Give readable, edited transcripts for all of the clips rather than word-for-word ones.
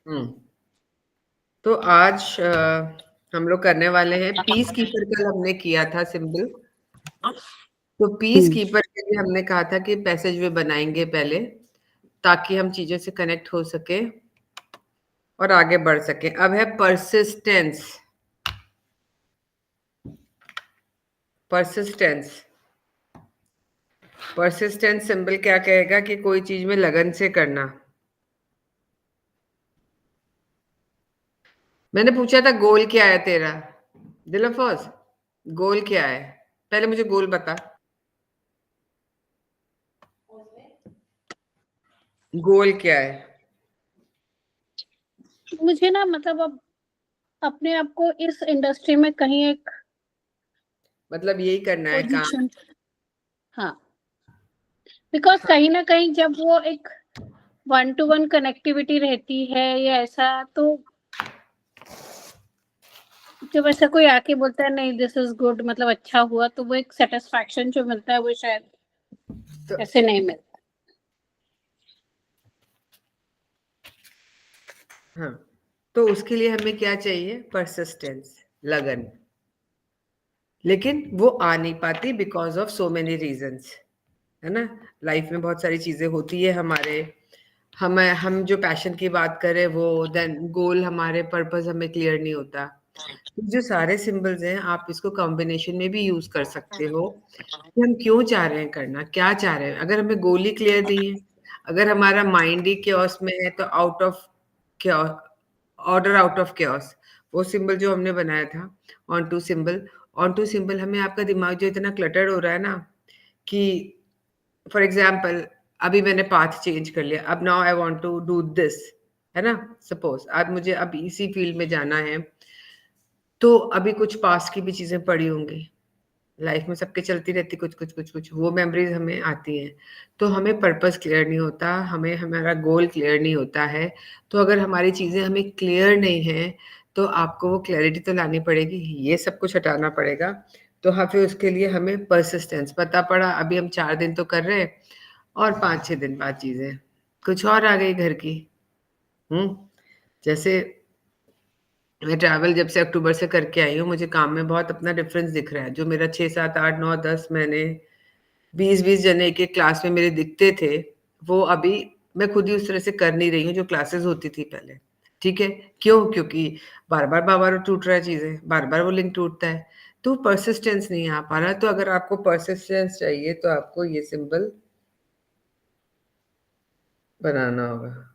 हम्म। तो आज हम लोग करने वाले हैं पीस कीपर। कल हमने किया था सिंबल। तो पीस हम्म, कीपर के लिए हमने कहा था कि पैसेज वे बनाएंगे पहले, ताकि हम चीजों से कनेक्ट हो सके और आगे बढ़ सके। अब है परसिस्टेंस। परसिस्टेंस परसिस्टेंस सिंबल क्या कहेगा कि कोई चीज में लगन से करना। मैंने पूछा था गोल क्या है तेरा, दिलफोज? गोल क्या है? पहले मुझे गोल बता। गोल क्या है? मुझे ना मतलब अब अपने आप को इस इंडस्ट्री में कहीं एक मतलब यही करना है काम? पोजीशन, हाँ, बिकॉज कहीं ना कहीं जब वो एक 1 to 1 कनेक्टिविटी रहती है या ऐसा, तो जब ऐसा कोई आके बोलता है नहीं दिस इज गुड, मतलब अच्छा हुआ, तो वो एक सेटिस्फैक्शन जो मिलता है वो शायद तो ऐसे नहीं मिलता। हाँ, तो उसके लिए हमें क्या चाहिए? परसिस्टेंस, लगन। लेकिन वो आ नहीं पाती because of so many reasons, है ना। लाइफ में बहुत सारी चीजें होती है हमारे। हम जो पैशन की बात करें वो, देन गोल, हमारे पर्पस हमें क्लियर नहीं होता। तो जो सारे सिंबल्स हैं आप इसको कॉम्बिनेशन में भी यूज कर सकते हो कि हम क्यों चाह रहे हैं करना, क्या चाह रहे हैं। अगर हमें गोल ही क्लियर नहीं है, अगर हमारा माइंड ही क्योस में है, तो out of order, out of chaos. वो सिंबल जो हमने बनाया था, on to symbol. On to symbol हमें आपका दिमाग जो इतना क्लटर्ड हो रहा है ना, कि फॉर एग्जाम्पल अभी मैंने पाथ चेंज कर लिया, अब now I want to do this, है ना। सपोज अब मुझे अब इसी फील्ड में जाना है, तो अभी कुछ पास्ट की भी चीजें पड़ी होंगी। लाइफ में सबके चलती रहती, कुछ कुछ कुछ कुछ वो मेमोरीज हमें आती हैं। तो हमें पर्पस क्लियर नहीं होता, हमें हमारा गोल क्लियर नहीं होता है। तो अगर हमारी चीजें हमें क्लियर नहीं है, तो आपको वो क्लैरिटी तो लानी पड़ेगी, ये सब कुछ हटाना पड़ेगा। तो हाँ, फिर उसके लिए हमें परसिस्टेंस पता पड़ा। अभी हम 4 दिन तो कर रहे हैं, और 5-6 दिन बाद चीजें कुछ और आ गई घर की। जैसे मैं ट्रैवल जब से अक्टूबर से करके आई हूँ, मुझे काम में बहुत अपना डिफरेंस दिख रहा है। जो मेरा 6, 7, 8, 9, 10 महीने 20-20 जने के क्लास में मेरे दिखते थे, वो अभी मैं खुद ही उस तरह से कर नहीं रही हूँ जो क्लासेस होती थी पहले। ठीक है? क्यों? क्योंकि बार बार टूट रहा है, चीजें बार बार वो लिंक टूटता है। तो परसिस्टेंस नहीं आ पा रहा। तो अगर आपको परसिस्टेंस चाहिए, तो आपको ये सिंबल बनाना होगा।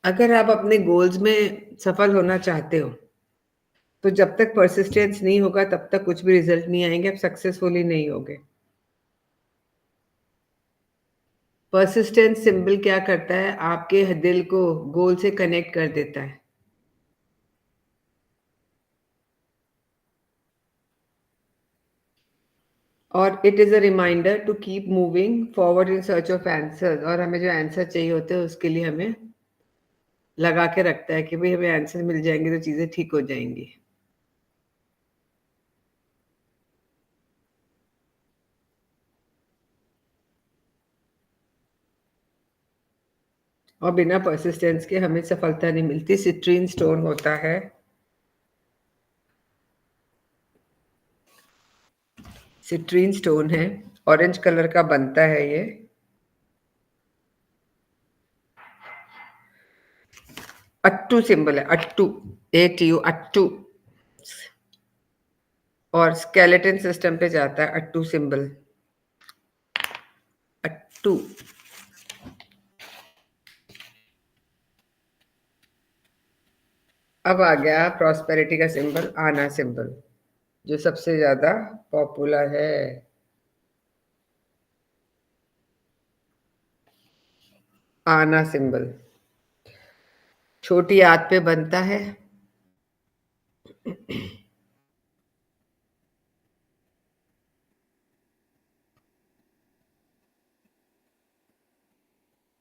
अगर आप अपने गोल्स में सफल होना चाहते हो, तो जब तक परसिस्टेंस नहीं होगा तब तक कुछ भी रिजल्ट नहीं आएंगे, आप सक्सेसफुली नहीं होगे। परसिस्टेंस सिंबल क्या करता है? आपके दिल को गोल से कनेक्ट कर देता है। और it is a reminder to keep moving forward in search of answers. और हमें जो आंसर चाहिए होते हैं उसके लिए हमें लगा के रखता है कि भाई हमें आंसर मिल जाएंगे तो चीजें ठीक हो जाएंगी। और बिना परसिस्टेंस के हमें सफलता नहीं मिलती। सिट्रीन स्टोन होता है, सिट्रीन स्टोन है, ऑरेंज कलर का बनता है ये। अट्टू सिंबल है, अट्टू, ATU, अट्टू। और स्केलेटन सिस्टम पे जाता है अट्टू सिंबल, अट्टू। अब आ गया प्रॉस्पेरिटी का सिंबल, आना सिंबल, जो सबसे ज्यादा पॉपुलर है। आना सिंबल छोटी आंत पे बनता है।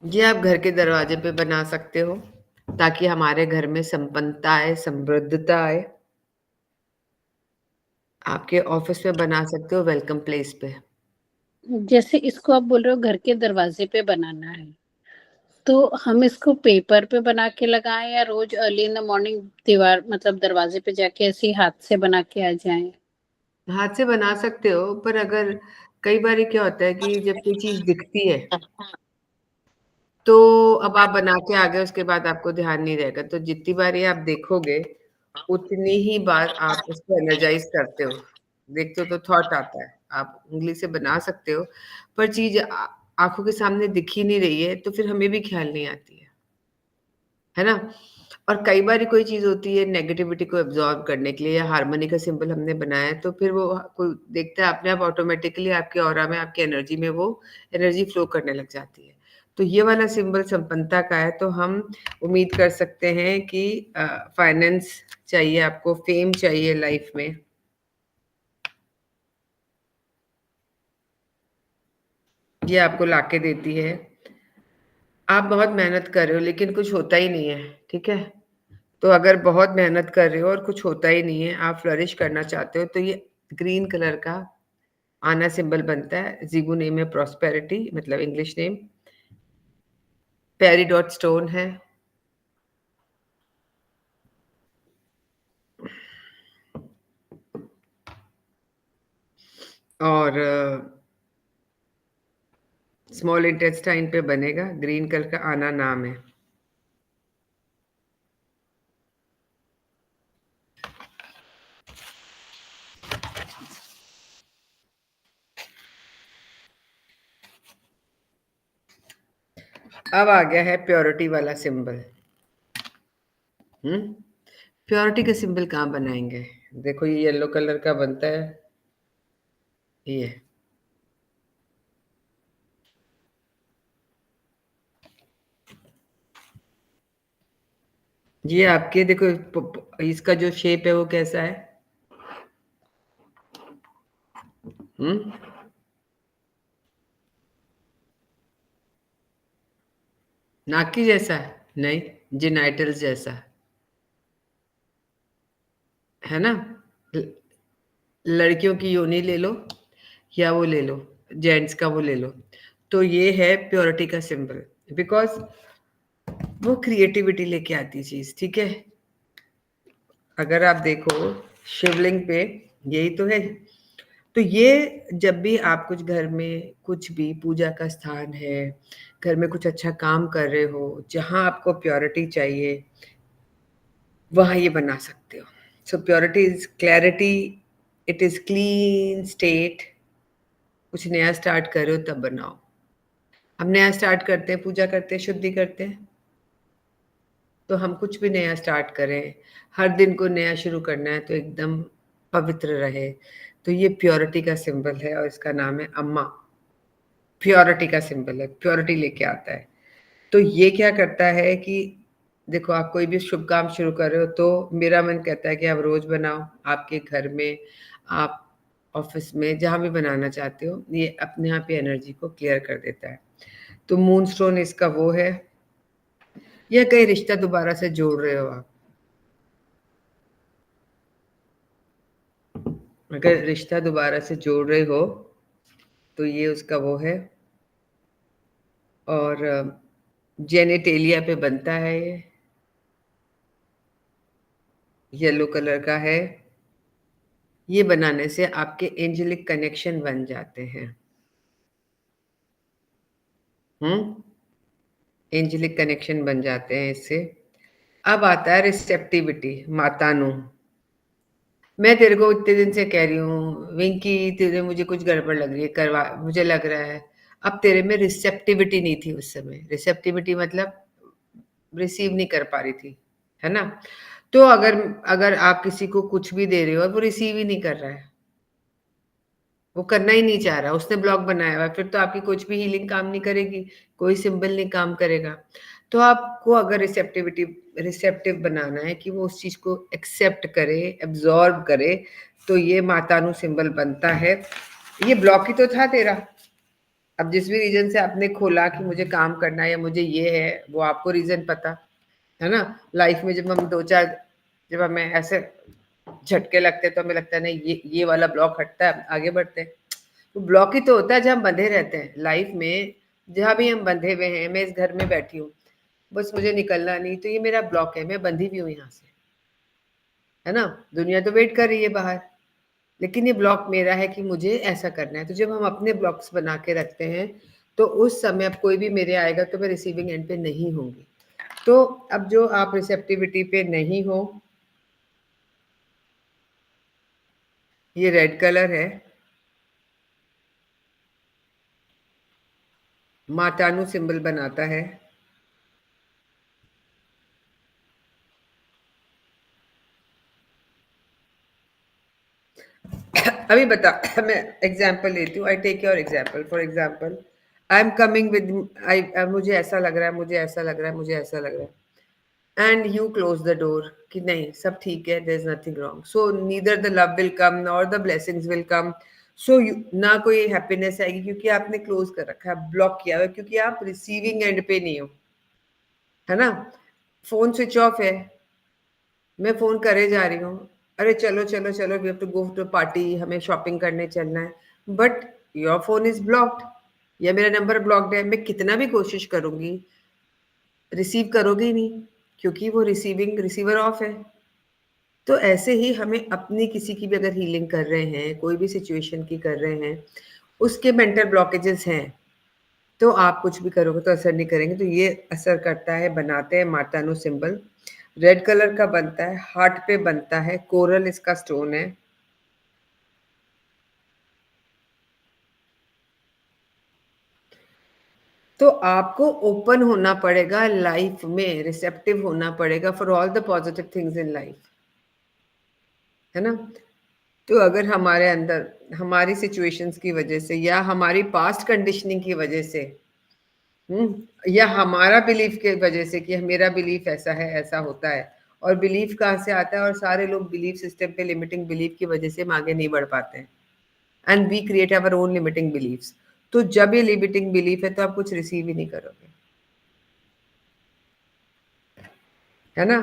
ये आप घर के दरवाजे पे बना सकते हो, ताकि हमारे घर में संपन्नता आए, समृद्धता आए। आपके ऑफिस में बना सकते हो, वेलकम प्लेस पे। जैसे इसको आप बोल रहे हो घर के दरवाजे पे बनाना है, तो हम इसको पेपर पे बना के लगाएं या रोज अर्ली इन द मॉर्निंग दीवार मतलब दरवाजे पे जाके ऐसे ही हाथ से बना के आ जाएं? हाथ से बना सकते हो, पर अगर कई बार क्या होता है कि जब कोई चीज दिखती है तो अब आप बना के आ गए, उसके बाद आपको ध्यान नहीं रहेगा, तो जितनी बार ये आप देखोगे उतनी ही बार आप उसको एनर्जाइज करते हो, देखते हो तो थॉट आता है। आप उंगली से बना सकते हो, पर चीज आंखों के सामने दिख ही नहीं रही है, तो फिर हमें भी ख्याल नहीं आती है ना? और कई बार कोई चीज होती है नेगेटिविटी को एब्जॉर्ब करने के लिए, या हार्मनी का सिंबल हमने बनाया है, तो फिर वो कोई देखता है अपने आप ऑटोमेटिकली आपके ऑरा में, आपकी एनर्जी में वो एनर्जी फ्लो करने लग जाती है। तो ये वाला सिंबल संपन्नता का है, तो हम उम्मीद कर सकते हैं कि फाइनेंस चाहिए आपको, फेम चाहिए लाइफ में। ये आपको लाके देती है। आप बहुत मेहनत कर रहे हो लेकिन कुछ होता ही नहीं है, ठीक है? तो अगर बहुत मेहनत कर रहे हो और कुछ होता ही नहीं है, आप फ्लरिश करना चाहते हो, तो ये ग्रीन कलर का आना सिंबल बनता है। ज़ीबू नेम है प्रॉस्पेरिटी, मतलब इंग्लिश नेम। पेरिडॉट स्टोन है। और स्मॉल इंटेस्टाइन पे बनेगा, ग्रीन कलर का आना नाम है। अब आ गया है प्योरिटी वाला सिंबल। प्योरिटी का सिंबल कहाँ बनाएंगे? देखो ये येलो कलर का बनता है, ये आपके देखो इसका जो शेप है वो कैसा है? हम्म नाक की जैसा है? नहीं, जेनाइटल्स जैसा है ना? लड़कियों की योनि ले लो या वो ले लो, जेंट्स का वो ले लो, तो ये है प्योरिटी का सिंबल, बिकॉज वो क्रिएटिविटी लेके आती चीज, ठीक है? अगर आप देखो शिवलिंग पे यही तो है। तो ये जब भी आप कुछ घर में कुछ भी पूजा का स्थान है, घर में कुछ अच्छा काम कर रहे हो, जहां आपको प्योरिटी चाहिए, वहां ये बना सकते हो। So purity is clarity, it is clean state. कुछ नया स्टार्ट कर रहे हो तब बनाओ। हम नया स्टार्ट करते हैं, पूजा करते हैं, शुद्धि करते हैं, तो हम कुछ भी नया स्टार्ट करें, हर दिन को नया शुरू करना है तो एकदम पवित्र रहे। तो ये प्योरिटी का सिंबल है और इसका नाम है अम्मा। प्योरिटी का सिंबल है, प्योरिटी लेके आता है। तो ये क्या करता है कि देखो आप कोई भी शुभ काम शुरू कर रहे हो, तो मेरा मन कहता है कि आप रोज बनाओ, आपके घर में, आप ऑफिस में, जहां भी बनाना चाहते हो, ये अपने आप ही एनर्जी को क्लियर कर देता है। तो मून स्टोन इसका वो है, या कई रिश्ता दोबारा से जोड़ रहे हो आप, अगर रिश्ता दोबारा से जोड़ रहे हो तो ये उसका वो है। और जेनेटेलिया पे बनता है, ये येलो कलर का है। ये बनाने से आपके एंजेलिक कनेक्शन बन जाते हैं। एंजेलिक कनेक्शन बन जाते हैं इससे। अब आता है रिसेप्टिविटी, मातानु। मैं तेरे को इतने दिन से कह रही हूँ विंकी, तेरे मुझे कुछ गड़बड़ लग रही है, करवा, मुझे लग रहा है। अब तेरे में रिसेप्टिविटी नहीं थी उस समय। रिसेप्टिविटी मतलब रिसीव नहीं कर पा रही थी, है ना? तो अगर अगर आप किसी को कुछ भी दे रहे हो और वो रिसीव ही नहीं कर रहा है, वो करना ही नहीं चाह रहा, उसने ब्लॉक बनाया हुआ है, फिर तो आपकी कुछ भी हीलिंग काम नहीं करेगी, कोई सिंबल नहीं काम करेगा। तो आपको अगर रिसेप्टिव बनाना है कि वो उस चीज को एक्सेप्ट करे, एब्जॉर्ब करे, तो ये मातानु सिंबल बनता है। ये ब्लॉक ही तो था तेरा। अब जिस भी रीजन से आपने खोला कि मुझे काम करना है या मुझे ये है, वो आपको रीजन पता है ना? लाइफ में जब हम जब हमें ऐसे झटके लगते हैं तो हमें लगता है नहीं ये वाला ब्लॉक हटता है, आगे बढ़ते हैं। तो ब्लॉक ही तो होता है जहाँ हम बंधे रहते हैं लाइफ में, जहाँ भी हम बंधे हुए हैं। मैं इस घर में बैठी हूँ, बस मुझे निकलना नहीं, तो ये मेरा ब्लॉक है, मैं बंधी भी हूँ यहाँ से, है ना। दुनिया तो वेट कर रही है बाहर, लेकिन ये ब्लॉक मेरा है कि मुझे ऐसा करना है। तो जब हम अपने ब्लॉक्स बना के रखते हैं तो उस समय अब कोई भी मेरे आएगा तो मैं रिसीविंग एंड पे नहीं होंगी। तो अब जो आप रिसेप्टिविटी पे नहीं हो, ये रेड कलर है, मातानु सिंबल बनाता है। अभी बता, मैं एग्जाम्पल लेती हूँ। I take your example. For example, I am coming with, I, मुझे ऐसा लग रहा है, मुझे ऐसा लग रहा है, मुझे ऐसा लग रहा है, and you close the door कि नहीं सब ठीक है, there is nothing wrong. So neither the love will come nor the blessings will come. So ना कोई हैप्पीनेस आएगी क्योंकि आपने क्लोज कर रखा है, ब्लॉक किया हुआ है, क्योंकि आप रिसीविंग एंड पे नहीं हो, है ना। फोन स्विच ऑफ है, मैं फोन करे जा रही हूँ, अरे चलो चलो चलो we have to go to party, हमें शॉपिंग करने चलना है, but your phone is blocked, या मेरा नंबर ब्लॉक्ड है। मैं कितना भी कोशिश करूंगी, रिसीव करोगे ही नहीं, क्योंकि वो रिसीवर ऑफ है। तो ऐसे ही हमें अपनी किसी की भी अगर हीलिंग कर रहे हैं, कोई भी सिचुएशन की कर रहे हैं, उसके मेंटल ब्लॉकेजेस हैं, तो आप कुछ भी करोगे तो असर नहीं करेंगे। तो ये असर करता है, बनाते हैं मातानु सिंबल। रेड कलर का बनता है, हार्ट पे बनता है, कोरल इसका स्टोन है। तो आपको ओपन होना पड़ेगा लाइफ में, रिसेप्टिव होना पड़ेगा for all the positive things in life, है ना। तो अगर हमारे अंदर हमारी सिचुएशंस की वजह से या हमारी पास्ट कंडीशनिंग की वजह से, या हमारा बिलीफ के वजह से कि मेरा बिलीफ ऐसा है, ऐसा होता है, और बिलीफ कहाँ से आता है, और सारे लोग बिलीफ सिस्टम पे लिमिटिंग बिलीफ की वजह से हम आगे नहीं बढ़ पाते हैं, and we create our own limiting beliefs. तो जब ये लिमिटिंग बिलीफ है तो आप कुछ रिसीव ही नहीं करोगे, है ना।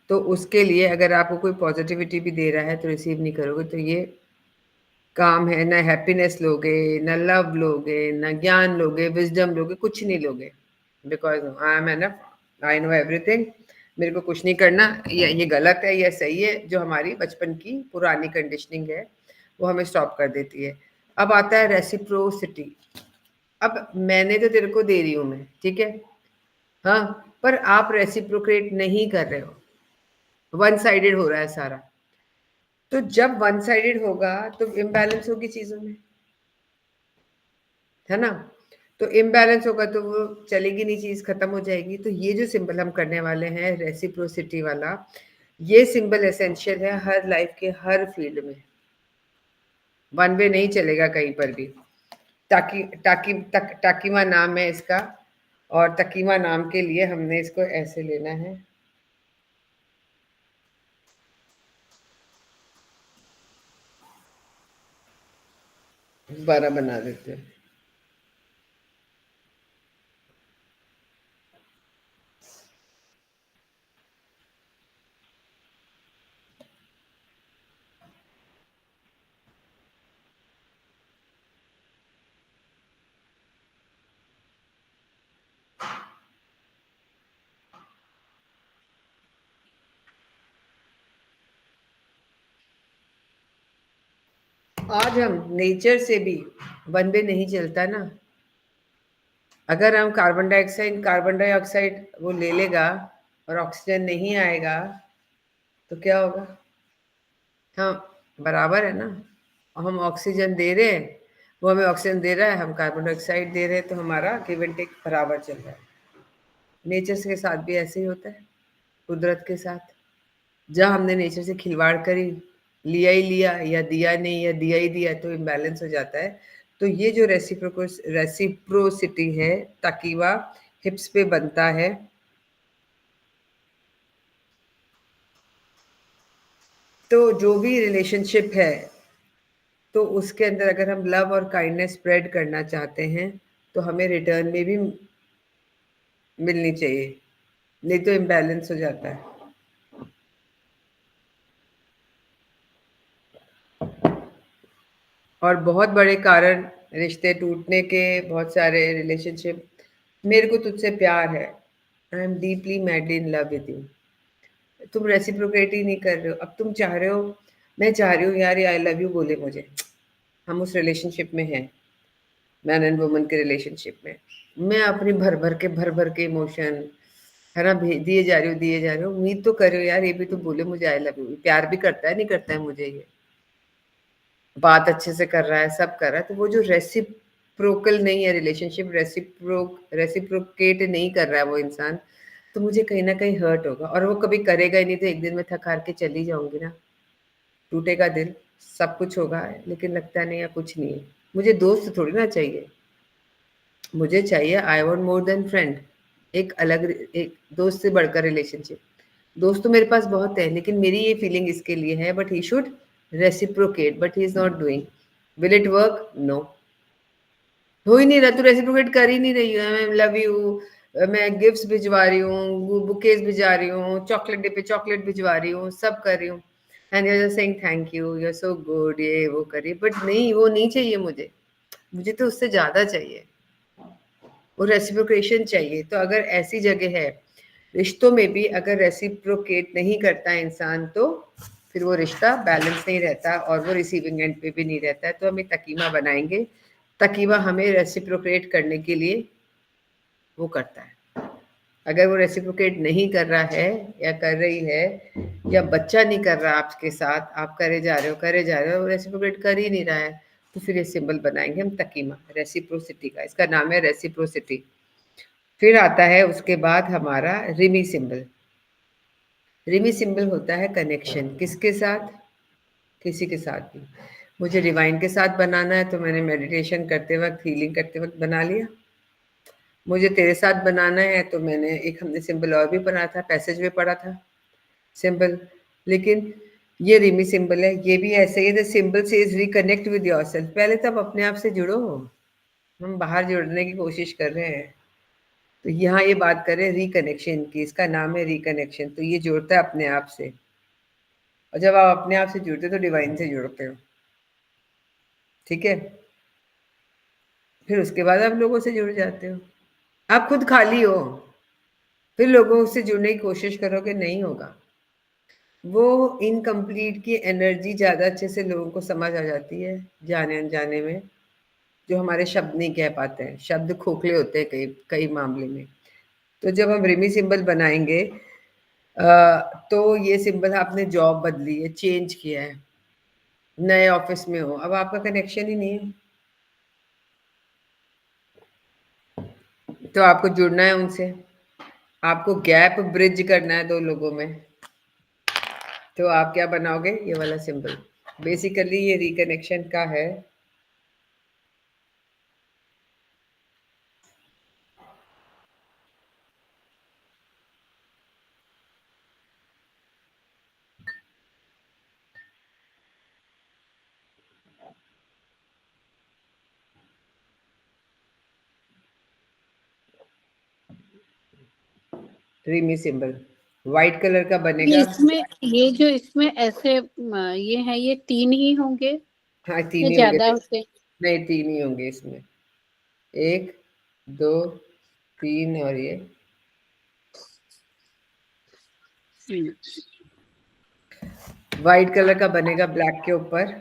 तो उसके लिए अगर आपको कोई पॉजिटिविटी भी दे रहा है तो रिसीव नहीं करोगे। तो ये काम है, ना हैप्पीनेस लोगे, ना लव लोगे, ना ज्ञान लोगे, विजडम लोगे, कुछ नहीं लोगे, because I am enough, I know everything. मेरे को कुछ नहीं करना, ये गलत है, ये सही है। जो हमारी बचपन की पुरानी कंडीशनिंग है वो हमें स्टॉप कर देती है। अब आता है रेसिप्रोसिटी। अब मैंने तो तेरे को दे रही हूँ मैं, ठीक है, हाँ, पर आप रेसिप्रोकेट नहीं कर रहे हो, वन साइडेड हो रहा है सारा। तो जब वन साइडेड होगा तो इम्बैलेंस होगी चीजों में, है ना। तो इम्बैलेंस होगा तो वो चलेगी नहीं, चीज खत्म हो जाएगी। तो ये जो सिंबल हम करने वाले हैं रेसिप्रोसिटी वाला, ये सिंबल एसेंशियल है हर लाइफ के हर फील्ड में, वन वे नहीं चलेगा कहीं पर भी। टाकीमा नाम है इसका, और तकीमा नाम के लिए हमने इसको ऐसे लेना है। 12 बना देते हैं। आज हम नेचर से भी वन वे नहीं चलता ना। अगर हम कार्बन डाइऑक्साइड वो ले लेगा और ऑक्सीजन नहीं आएगा तो क्या होगा। हाँ, बराबर है ना। हम ऑक्सीजन दे रहे हैं, वो हमें ऑक्सीजन दे रहा है, हम कार्बन डाइऑक्साइड दे रहे हैं, तो हमारा गिव एंड टेक बराबर चल रहा है। नेचर के साथ भी ऐसे ही होता है, कुदरत के साथ। जहाँ हमने नेचर से खिलवाड़ करी, लिया ही लिया या दिया नहीं या दिया ही दिया, तो इम्बैलेंस हो जाता है। तो ये जो रेसिप्रोसिटी है, ताकीवा हिप्स पे बनता है। तो जो भी रिलेशनशिप है, तो उसके अंदर अगर हम लव और काइंडनेस स्प्रेड करना चाहते हैं तो हमें रिटर्न में भी मिलनी चाहिए, नहीं तो इम्बैलेंस हो जाता है। और बहुत बड़े कारण रिश्ते टूटने के, बहुत सारे रिलेशनशिप। मेरे को तुझसे प्यार है, I am deeply madly in love with you, तुम रेसिप्रोकेट ही नहीं कर रहे हो। अब तुम चाह रहे हो, मैं चाह रही हूँ यार ये आई लव यू बोले मुझे, हम उस रिलेशनशिप में हैं, मैन एंड वुमन के रिलेशनशिप में, मैं अपनी भर भर के इमोशन है ना दिए जा रही हूँ, उम्मीद तो कर रही हो यार ये भी तो बोले मुझे आई लव यू। प्यार भी करता है नहीं करता है मुझे, ये बात अच्छे से कर रहा है, सब कर रहा है, तो वो जो रेसिप्रोकल नहीं है रिलेशनशिप, रेसिप्रोकेट नहीं कर रहा है वो इंसान, तो मुझे कहीं ना कहीं हर्ट होगा, और वो कभी करेगा ही नहीं, तो एक दिन मैं थक हार के चली जाऊंगी ना, टूटेगा दिल, सब कुछ होगा, लेकिन लगता नहीं है कुछ नहीं है। मुझे दोस्त थोड़ी ना चाहिए, मुझे चाहिए I want more than friend, एक अलग, एक दोस्त से बढ़कर रिलेशनशिप। दोस्त तो मेरे पास बहुत है, लेकिन मेरी ये फीलिंग इसके लिए है, but he should reciprocate, but he is not doing. Will it work? No, हो ही नहीं रहा, तू रेसिप्रोकेट कर ही नहीं रही है। मैं लव यू, मैं गिफ्ट्स भिजवा रही हूँ, बुकेज भिजवा रही हूँ, चॉकलेट डे पे चॉकलेट भिजवा रही हूँ, सब कर रही हूँ, and you are saying thank you, you are so good, ये वो करिए, बट नहीं, वो नहीं चाहिए मुझे। मुझे तो उससे ज्यादा चाहिए, वो रेसिप्रोकेशन चाहिए। तो अगर ऐसी जगह है रिश्तों में भी, अगर रेसिप्रोकेट नहीं करता इंसान, तो फिर वो रिश्ता बैलेंस नहीं रहता, और वो रिसीविंग एंड पे भी नहीं रहता है। तो हम एक तकीमा बनाएंगे, तकीमा हमें रेसिप्रोकेट करने के लिए वो करता है। अगर वो रेसिप्रोकेट नहीं कर रहा है या कर रही है, या बच्चा नहीं कर रहा आपके साथ, आप करे जा रहे हो, रेसिप्रोकेट कर ही नहीं रहा है, तो फिर ये सिंबल बनाएंगे हम तकीमा रेसिप्रोसिटी का, इसका नाम है रेसिप्रोसिटी। फिर आता है उसके बाद हमारा रिमी सिंबल। रिमी सिंबल होता है कनेक्शन, किसके साथ? किसी के साथ भी। मुझे डिवाइन के साथ बनाना है, तो मैंने मेडिटेशन करते वक्त, हीलिंग करते वक्त बना लिया। मुझे तेरे साथ बनाना है, तो मैंने एक, हमने सिंबल और भी पढ़ा था, पैसेज में पढ़ा था सिंबल। लेकिन ये रिमी सिंबल है, ये भी ऐसे ही, the symbol says reconnect with yourself. पहले तो आप अपने आप से जुड़ो, हम बाहर जुड़ने की कोशिश कर रहे हैं। तो यहाँ ये बात करें रिकनेक्शन की, इसका नाम है रिकनेक्शन। तो ये जुड़ता है अपने आप से, और जब आप अपने आप से जुड़ते हो तो डिवाइन से जुड़ते हो, ठीक है। फिर उसके बाद आप लोगों से जुड़ जाते हो। आप खुद खाली हो, फिर लोगों से जुड़ने की कोशिश करोगे, नहीं होगा। वो इनकम्प्लीट की एनर्जी ज़्यादा अच्छे से लोगों को समझ आ जाती है जाने अनजाने में, जो हमारे शब्द नहीं कह पाते हैं, शब्द खोखले होते हैं कई कई मामले में। तो जब हम रिमी सिंबल बनाएंगे, तो ये सिंबल, आपने जॉब बदली है, चेंज किया है, नए ऑफिस में हो, अब आपका कनेक्शन ही नहीं है, तो आपको जुड़ना है उनसे, आपको गैप ब्रिज करना है दो लोगों में। तो आप क्या बनाओगे? ये वाला सिंबल। बेसिकली ये रिकनेक्शन का है। रिमी सिंबल व्हाइट कलर का ये बनेगा। इसमें, ये जो इसमें ऐसे ये है, ये 3 ही होंगे हाँ, या तीन ही होंगे। ज्यादा होते? नहीं, तीन ही होंगे इसमें, एक, दो, तीन, और ये हम्म, व्हाइट कलर का बनेगा ब्लैक के ऊपर।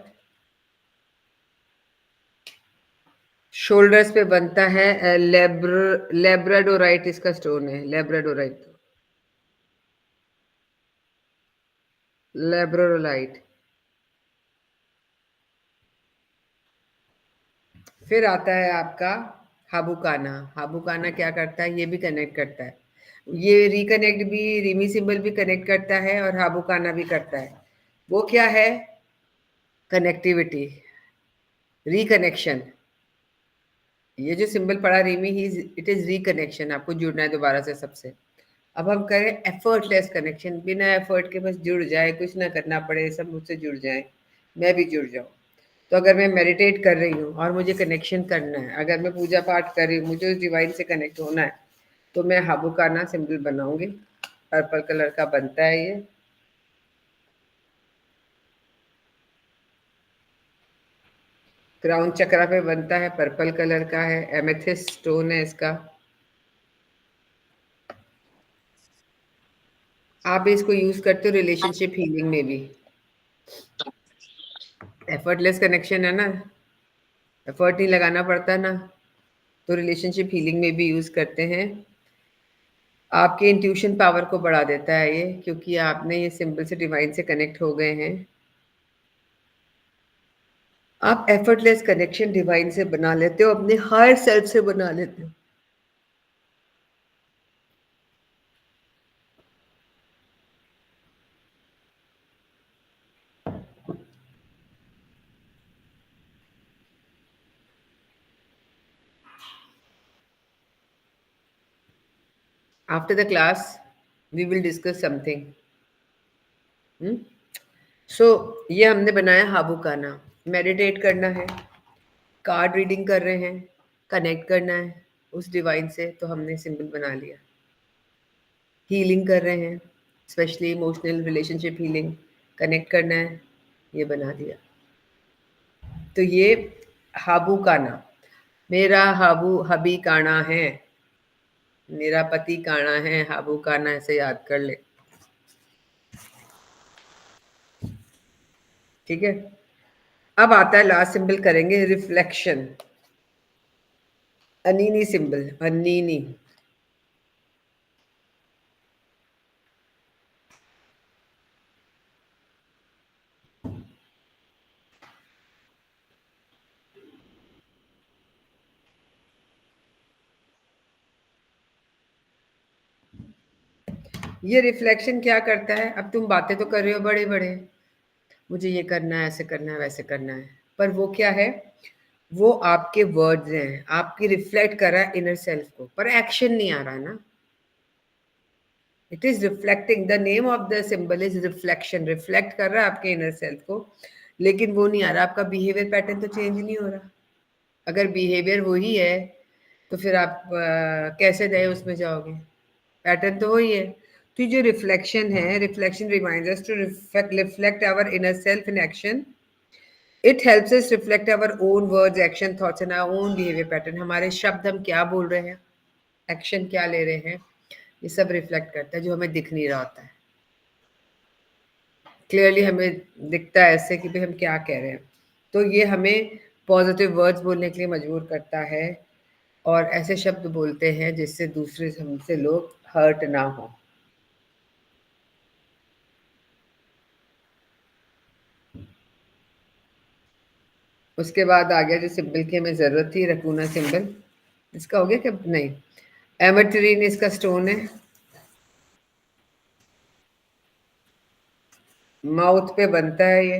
शोल्डर्स पे बनता है लेब्राडोराइट, इसका स्टोन है लेब्राडोराइट, लेब्राडोराइट। फिर आता है आपका हाबुकाना। हाबुकाना क्या करता है? ये भी कनेक्ट करता है, ये रिकनेक्ट भी, रिमी सिंबल भी कनेक्ट करता है, और हाबुकाना भी करता है। वो क्या है? Connectivity, reconnection. ये जो सिंबल पड़ा रिमी, ही इट इज रिकनेक्शन, आपको जुड़ना है दोबारा से सबसे। अब हम करें एफर्टलेस कनेक्शन, बिना एफर्ट के बस जुड़ जाए, कुछ ना करना पड़े, सब मुझसे जुड़ जाए, मैं भी जुड़ जाऊं। तो अगर मैं मेडिटेट कर रही हूँ और मुझे कनेक्शन करना है, अगर मैं पूजा पाठ कर रही हूँ, मुझे उस डिवाइन से कनेक्ट होना है, तो मैं हाबुकाना सिंबल बनाऊंगी। पर्पल कलर का बनता है ये। क्राउन चक्रा पे बनता है, पर्पल कलर का है, एमेथिस्ट स्टोन है इसका। आप इसको यूज करते हो रिलेशनशिप हीलिंग में भी। एफर्टलेस कनेक्शन है ना, एफर्ट नहीं लगाना पड़ता ना, तो रिलेशनशिप हीलिंग में भी यूज करते हैं। आपके इंट्यूशन पावर को बढ़ा देता है ये, क्योंकि आपने ये सिंबल से डिवाइन से कनेक्ट हो गए हैं। आप एफर्टलेस कनेक्शन डिवाइन से बना लेते हो, अपने हायर सेल्फ से बना लेते हो। After the class, we will discuss something. सो ये हमने बनाया हाबूकाना। मेडिटेट करना है, कार्ड रीडिंग कर रहे हैं, कनेक्ट करना है उस डिवाइन से, तो हमने सिंबल बना लिया। हीलिंग कर रहे हैं, specially emotional relationship healing, connect करना है, ये बना दिया। तो ये हाबू काना, मेरा हाबू हबी काना है, मेरा पति काना है, हाबू काना, ऐसे याद कर ले। ठीक है, अब आता है लास्ट सिंबल, करेंगे रिफ्लेक्शन। अनीनी सिंबल, अनीनी। ये रिफ्लेक्शन क्या करता है? अब तुम बातें तो कर रहे हो बड़े बड़े, मुझे ये करना है, ऐसे करना है, वैसे करना है, पर वो क्या है? वो आपके वर्ड्स हैं, आपकी रिफ्लेक्ट कर रहा है इनर सेल्फ को, पर एक्शन नहीं आ रहा है ना। It is reflecting, the name of the symbol is reflection. Reflect कर रहा है आपके इनर सेल्फ को, लेकिन वो नहीं आ रहा, आपका बिहेवियर पैटर्न तो चेंज नहीं हो रहा। अगर बिहेवियर वही है तो फिर आप कैसे नए उसमें जाओगे? पैटर्न तो वही है। तो जो रिफ्लेक्शन है, reflection reminds us to reflect our inner self in action. It helps us reflect our own words, action, thoughts and our own behaviour pattern. हमारे शब्द, हम क्या बोल रहे हैं, एक्शन क्या ले रहे हैं, ये सब रिफ्लेक्ट करता है, जो हमें दिख नहीं रहा होता है। क्लियरली हमें दिखता है ऐसे कि भाई हम क्या कह रहे हैं। तो ये हमें पॉजिटिव वर्ड्स बोलने के लिए मजबूर करता है, और ऐसे शब्द बोलते हैं जिससे दूसरे हमसे लोग हर्ट ना हो। उसके बाद आ गया जो सिंबल की हमें जरूरत थी, रकूना सिंबल। इसका हो गया क्या? नहीं, एमेट्रीन इसका स्टोन है, माउथ पे बनता है ये,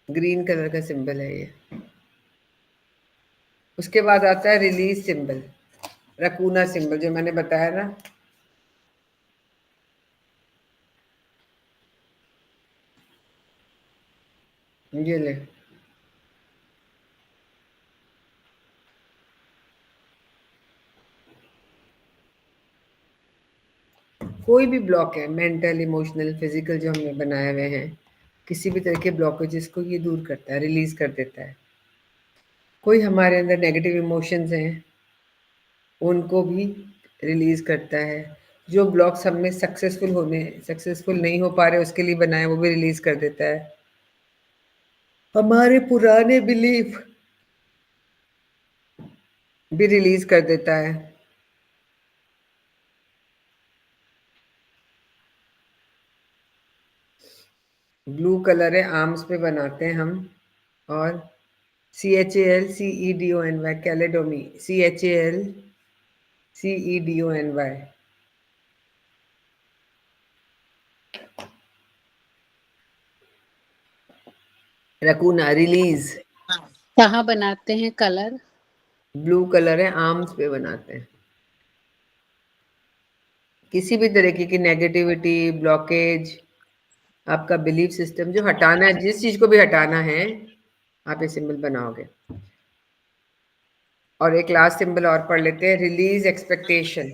ग्रीन कलर का सिंबल है ये। उसके बाद आता है रिलीज सिंबल, रकूना सिंबल, जो मैंने बताया ना। ये ले, कोई भी ब्लॉक है, मेंटल, इमोशनल, फिजिकल, जो हमने बनाए हुए हैं, किसी भी तरह के ब्लॉकेजेस को ये दूर करता है, रिलीज कर देता है। कोई हमारे अंदर नेगेटिव इमोशंस हैं, उनको भी रिलीज करता है। जो ब्लॉक्स हमें सक्सेसफुल नहीं हो पा रहे उसके लिए बनाए, वो भी रिलीज कर देता है। हमारे पुराने बिलीफ भी रिलीज कर देता है। ब्लू कलर है, आर्म्स पे बनाते हैं हम। और CHALCEDONY, कैलेडोमी, CHALCEDONY। रकूना, रिलीज। कहाँ बनाते हैं कलर? ब्लू कलर है, आर्म्स पे बनाते हैं। किसी भी तरीके की नेगेटिविटी, ब्लॉकेज, आपका बिलीफ सिस्टम जो हटाना है, जिस चीज को भी हटाना है, आप ये सिंबल बनाओगे। और एक लास्ट सिंबल और पढ़ लेते हैं, रिलीज एक्सपेक्टेशन।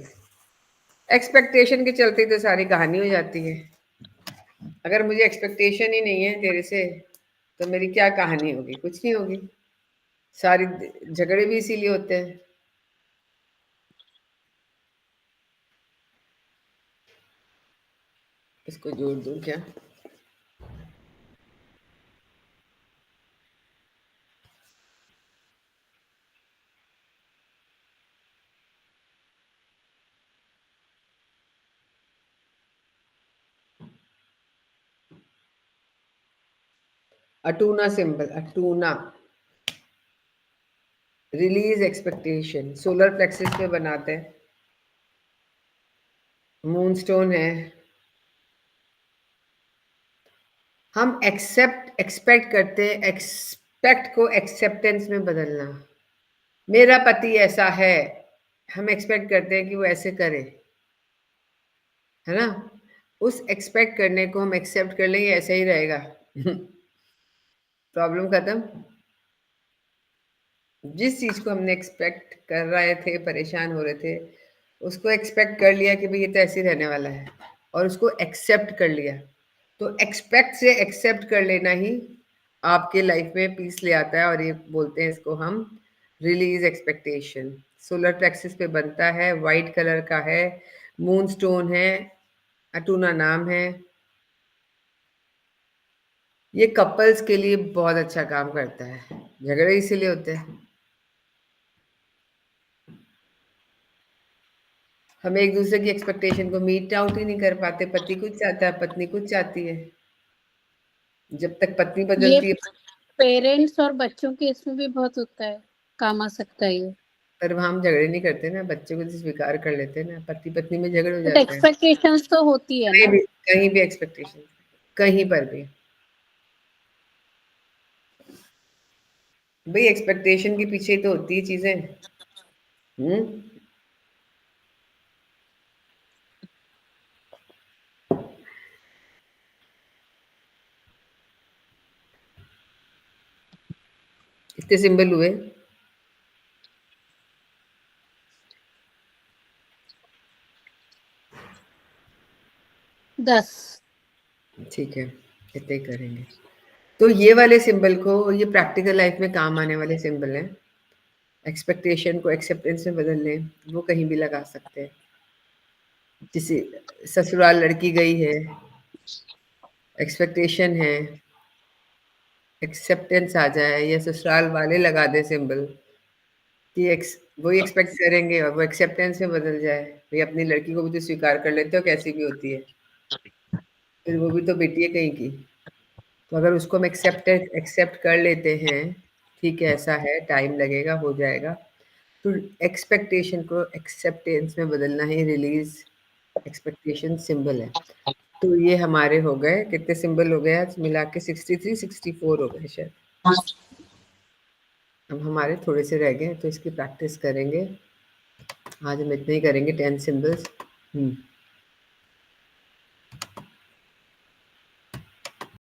एक्सपेक्टेशन के चलते तो सारी कहानी हो जाती है। अगर मुझे एक्सपेक्टेशन ही नहीं है तेरे से तो मेरी क्या कहानी होगी? कुछ नहीं होगी। सारी झगड़े भी इसीलिए होते हैं। इसको जोड़ दूं क्या? अटूना सिंबल, अटूना रिलीज एक्सपेक्टेशन, सोलर प्लेक्सिस पे बनाते हैं। मूनस्टोन है। हम एक्सपेक्ट करते हैं, एक्सपेक्ट को एक्सेप्टेंस में बदलना। मेरा पति ऐसा है, हम एक्सपेक्ट करते हैं कि वो ऐसे करे, है ना? उस एक्सपेक्ट करने को हम एक्सेप्ट कर लेंगे, ऐसा ही रहेगा। प्रॉब्लम खत्म। जिस चीज को हमने एक्सपेक्ट कर रहे थे, परेशान हो रहे थे, उसको एक्सपेक्ट कर लिया कि भाई ये तो ऐसे ही रहने वाला है, और उसको एक्सेप्ट कर लिया। तो एक्सपेक्ट से एक्सेप्ट कर लेना ही आपके लाइफ में पीस ले आता है, और ये बोलते हैं इसको हम रिलीज एक्सपेक्टेशन। सोलर प्लेक्सिस पे बनता है, वाइट कलर का है, मून स्टोन है, अटूना नाम है। ये कपल्स के लिए बहुत अच्छा काम करता है। झगड़े इसीलिए होते हैं। हम एक दूसरे की एक्सपेक्टेशन को मीट आउट ही नहीं कर पाते। पति कुछ चाहता है, पत्नी कुछ चाहती है। जब तक पत्नी ये बदलती है, पेरेंट्स और बच्चों के इसमें भी बहुत होता है, काम आ सकता है ये। पर वहां हम झगड़े नहीं करते ना, बच्चे को स्वीकार कर लेते हैं ना, पति पत्नी में झगड़े हो बट जाते हैं। एक्सपेक्टेशंस तो होती है ना। कहीं भी एक्सपेक्टेशन, कहीं पर भी। भाई एक्सपेक्टेशन के पीछे ही तो होती है चीजें। हम्म। कितने सिंबल हुए? 10। ठीक है, इतने ही करेंगे। तो ये वाले सिंबल को, ये प्रैक्टिकल लाइफ में काम आने वाले सिंबल हैं। एक्सपेक्टेशन को एक्सेप्टेंस में बदल लें, वो कहीं भी लगा सकते हैं। किसी ससुराल लड़की गई है, एक्सपेक्टेशन है एक्सेप्टेंस आ जाए, या ससुराल वाले लगा दे सिंबल कि वही एक्सपेक्ट करेंगे और वो एक्सेप्टेंस में बदल जाए। भाई अपनी लड़की को भी तो स्वीकार कर लेते हो, कैसी भी होती है, फिर वो भी तो बेटी है कहीं की। तो अगर उसको हम एक्सेप्ट कर लेते हैं, ठीक है ऐसा है, टाइम लगेगा, हो जाएगा, तो एक्सपेक्टेशन को एक्सेप्टेंस में बदलना ही रिलीज एक्सपेक्टेशन सिंबल है। तो ये हमारे हो गए, कितने सिंबल हो गए आज मिला के? 63 64 हो गए शायद। अब हमारे थोड़े से रह गए, तो इसकी प्रैक्टिस करेंगे। आज हम इतने ही करेंगे, 10 सिंबल्स।